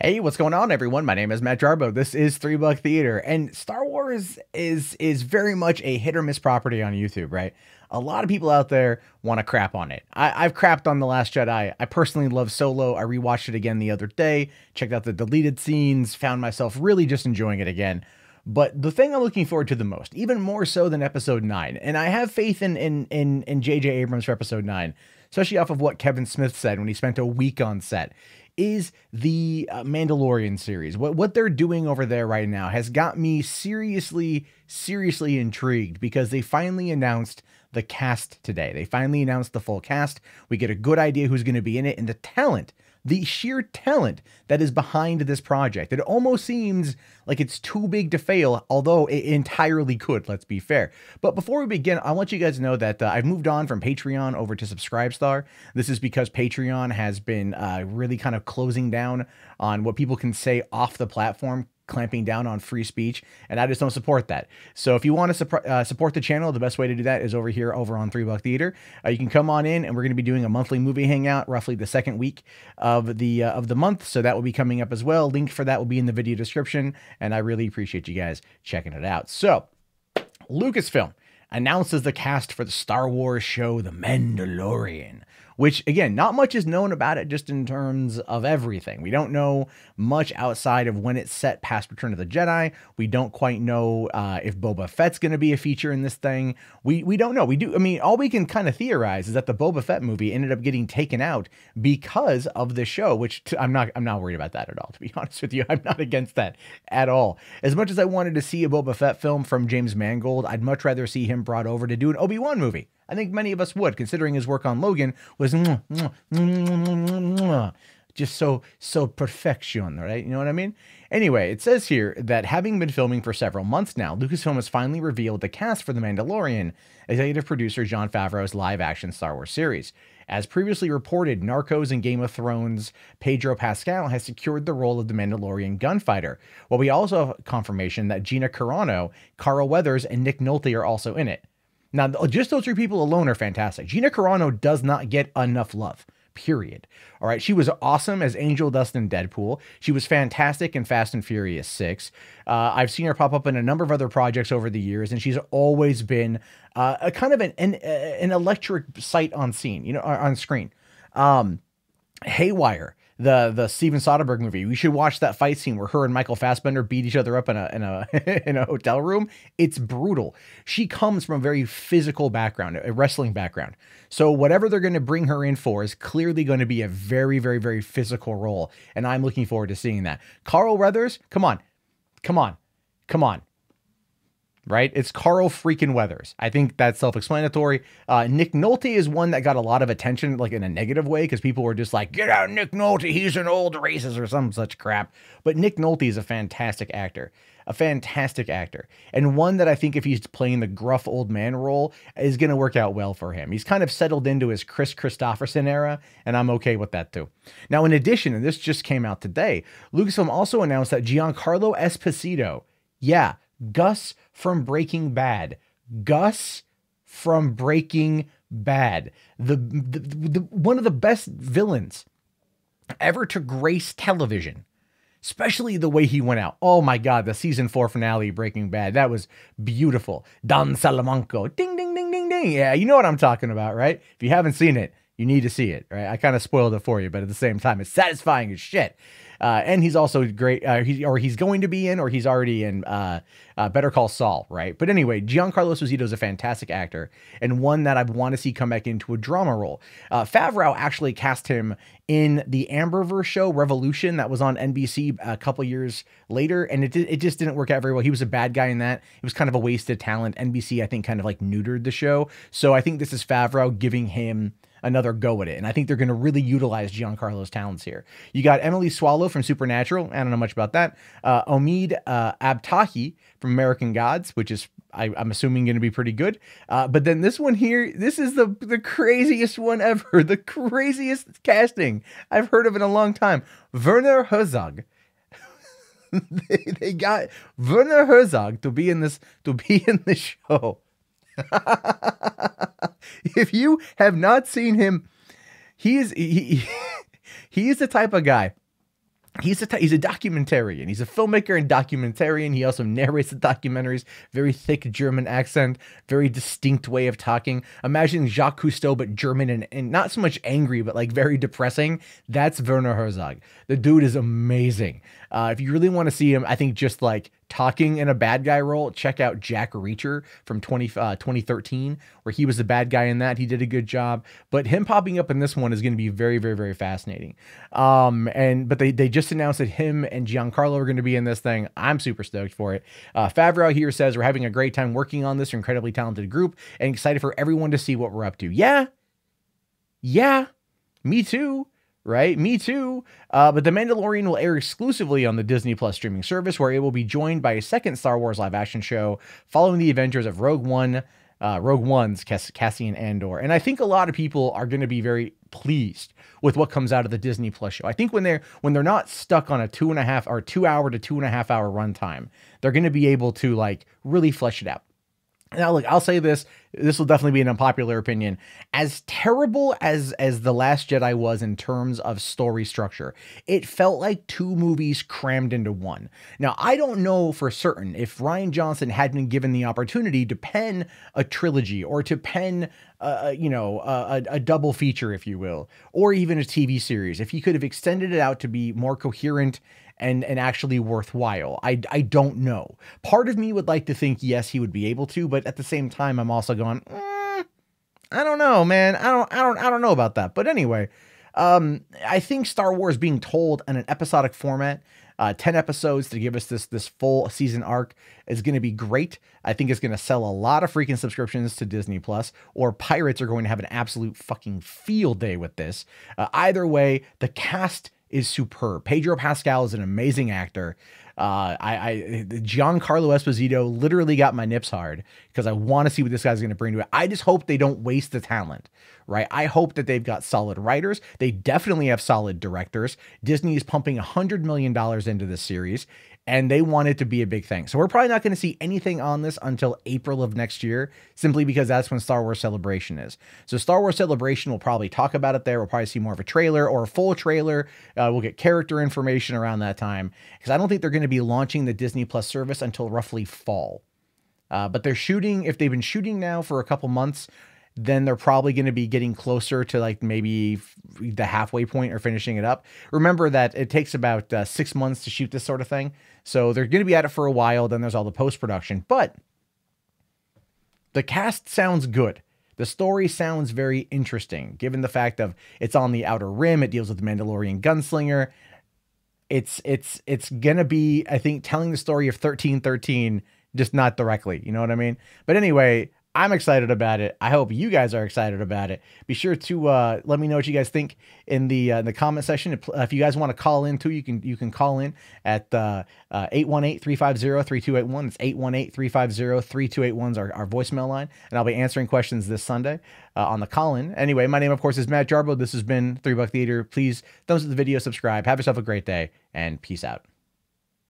Hey, what's going on, everyone? My name is Matt Jarbo. This is $3 Theater, and Star Wars is very much a hit or miss property on YouTube, right? A lot of people out there want to crap on it. I've crapped on The Last Jedi. I personally love Solo. I rewatched it again the other day, checked out the deleted scenes, found myself really just enjoying it again. But the thing I'm looking forward to the most, even more so than Episode 9, and I have faith in J.J. Abrams for Episode 9, especially off of what Kevin Smith said when he spent a week on set, is the Mandalorian series. What they're doing over there right now has got me seriously intrigued, because they finally announced the cast today. They finally announced the full cast. We get a good idea who's going to be in it, and the talent, the sheer talent that is behind this project. It almost seems like it's too big to fail, although it entirely could, let's be fair. But before we begin, I want you guys to know that I've moved on from Patreon over to Subscribestar. This is because Patreon has been really kind of closing down on what people can say off the platform, clamping down on free speech, and I just don't support that. So if you want to support the channel, the best way to do that is over here over on $3 Theater. You can come on in, and we're going to be doing a monthly movie hangout roughly the second week of the month, so that will be coming up as well. Link for that will be in the video description, and I really appreciate you guys checking it out. So Lucasfilm announces the cast for the Star Wars show The Mandalorian, which, again, not much is known about it just in terms of everything. We don't know much outside of when it's set past Return of the Jedi. We don't quite know if Boba Fett's going to be a feature in this thing. We don't know. I mean, all we can kind of theorize is that the Boba Fett movie ended up getting taken out because of the show, which I'm not worried about that at all, to be honest with you. I'm not against that at all. As much as I wanted to see a Boba Fett film from James Mangold, I'd much rather see him brought over to do an Obi-Wan movie. I think many of us would, considering his work on Logan was just so perfection, right? You know what I mean? Anyway, it says here that having been filming for several months now, Lucasfilm has finally revealed the cast for The Mandalorian, executive producer Jon Favreau's live-action Star Wars series. As previously reported, Narcos and Game of Thrones' Pedro Pascal has secured the role of the Mandalorian gunfighter, while we also have confirmation that Gina Carano, Carl Weathers, and Nick Nolte are also in it. Now, just those three people alone are fantastic. Gina Carano does not get enough love, period. All right, she was awesome as Angel Dust in Deadpool. She was fantastic in Fast and Furious 6. I've seen her pop up in a number of other projects over the years, and she's always been a kind of an electric sight on scene, on screen. Haywire, the Steven Soderbergh movie. We should watch that fight scene where her and Michael Fassbender beat each other up in a hotel room. It's brutal. She comes from a very physical background, a wrestling background. So whatever they're going to bring her in for is clearly going to be a very physical role, and I'm looking forward to seeing that. Carl Weathers, come on. Right? It's Carl freaking Weathers. I think that's self-explanatory. Nick Nolte is one that got a lot of attention, like in a negative way, because people were just like, get out Nick Nolte, he's an old racist or some such crap. But Nick Nolte is a fantastic actor. And one that I think if he's playing the gruff old man role is going to work out well for him. He's kind of settled into his Chris Christopherson era, and I'm okay with that too. Now, in addition, and this just came out today, Lucasfilm also announced that Giancarlo Esposito, Gus from Breaking Bad. Gus from Breaking Bad. The one of the best villains ever to grace television. Especially the way he went out. Oh my God, the season 4 finale Breaking Bad. That was beautiful. Don Salamanca. Ding, ding, ding, ding, ding. Yeah, you know what I'm talking about, right? If you haven't seen it, you need to see it, right? I kind of spoiled it for you, but at the same time, it's satisfying as shit. And he's also great. He's going to be in, or he's already in Better Call Saul, right? But anyway, Giancarlo Esposito is a fantastic actor, and one that I want to see come back into a drama role. Favreau actually cast him in the Amberverse show Revolution that was on NBC a couple years later, and it just didn't work out very well. He was a bad guy in that. It was kind of a wasted talent. NBC, I think, kind of like neutered the show. So I think this is Favreau giving him another go at it. And I think they're going to really utilize Giancarlo's talents here. You got Emily Swallow from Supernatural. I don't know much about that. Omid Abtahi from American Gods, which is, I'm assuming, going to be pretty good. But then this one here, this is the craziest one ever. The craziest casting I've heard of in a long time. Werner Herzog. they got Werner Herzog to be in this show. If you have not seen him, he is the type of guy He's a documentarian. He's a filmmaker and documentarian. He also narrates the documentaries. Very thick German accent, very distinct way of talking. Imagine Jacques Cousteau, but German and not so much angry, but like very depressing. That's Werner Herzog. The dude is amazing. If you really want to see him, I think just like talking in a bad guy role, check out Jack Reacher from 2013, where he was the bad guy in that. He did a good job, but him popping up in this one is going to be very, very, very fascinating. But they just announced that him and Giancarlo are going to be in this thing. I'm super stoked for it. Favreau here says, we're having a great time working on this incredibly talented group and excited for everyone to see what we're up to. Yeah, me too. Right? Me too. But The Mandalorian will air exclusively on the Disney Plus streaming service, where it will be joined by a second Star Wars live action show following the adventures of Rogue One's Cassian Andor. And I think a lot of people are going to be very pleased with what comes out of the Disney Plus show. I think when they're not stuck on a 2 hour to 2.5 hour runtime, they're going to be able to like really flesh it out. Now, look, I'll say this will definitely be an unpopular opinion. As terrible as The Last Jedi was in terms of story structure, it felt like 2 movies crammed into one. Now, I don't know for certain if Rian Johnson had been given the opportunity to pen a trilogy or to pen a double feature, if you will, or even a TV series, if he could have extended it out to be more coherent and actually worthwhile. I don't know. Part of me would like to think, yes, he would be able to, but at the same time, I'm also going, I don't know, man. I don't know about that. But anyway, I think Star Wars being told in an episodic format, 10 episodes to give us this full season arc is going to be great. I think it's going to sell a lot of freaking subscriptions to Disney Plus, or pirates are going to have an absolute fucking field day with this. Either way, the cast is superb. Pedro Pascal is an amazing actor. Giancarlo Esposito literally got my nips hard because I want to see what this guy's going to bring to it. I just hope they don't waste the talent, right? I hope that they've got solid writers. They definitely have solid directors. Disney is pumping $100 million into this series, and they want it to be a big thing. So we're probably not going to see anything on this until April of next year, simply because that's when Star Wars Celebration is. So Star Wars Celebration will probably talk about it there. We'll probably see more of a trailer or a full trailer. We'll get character information around that time, because I don't think they're going to be launching the Disney Plus service until roughly fall. But they're shooting, if they've been shooting now for a couple months, then they're probably going to be getting closer to like maybe the halfway point or finishing it up. Remember that it takes about 6 months to shoot this sort of thing. So they're going to be at it for a while. Then there's all the post-production, but the cast sounds good. The story sounds very interesting, given the fact of it's on the Outer Rim. It deals with the Mandalorian gunslinger. It's going to be, I think, telling the story of 1313, just not directly. You know what I mean? But anyway, I'm excited about it. I hope you guys are excited about it. Be sure to let me know what you guys think in the comment section. If you guys want to call in too, you can call in at 818-350-3281. It's 818-350-3281 is our voicemail line, and I'll be answering questions this Sunday on the call-in. Anyway, my name, of course, is Matt Jarbo. This has been $3 Theater. Please thumbs up the video, subscribe. Have yourself a great day, and peace out.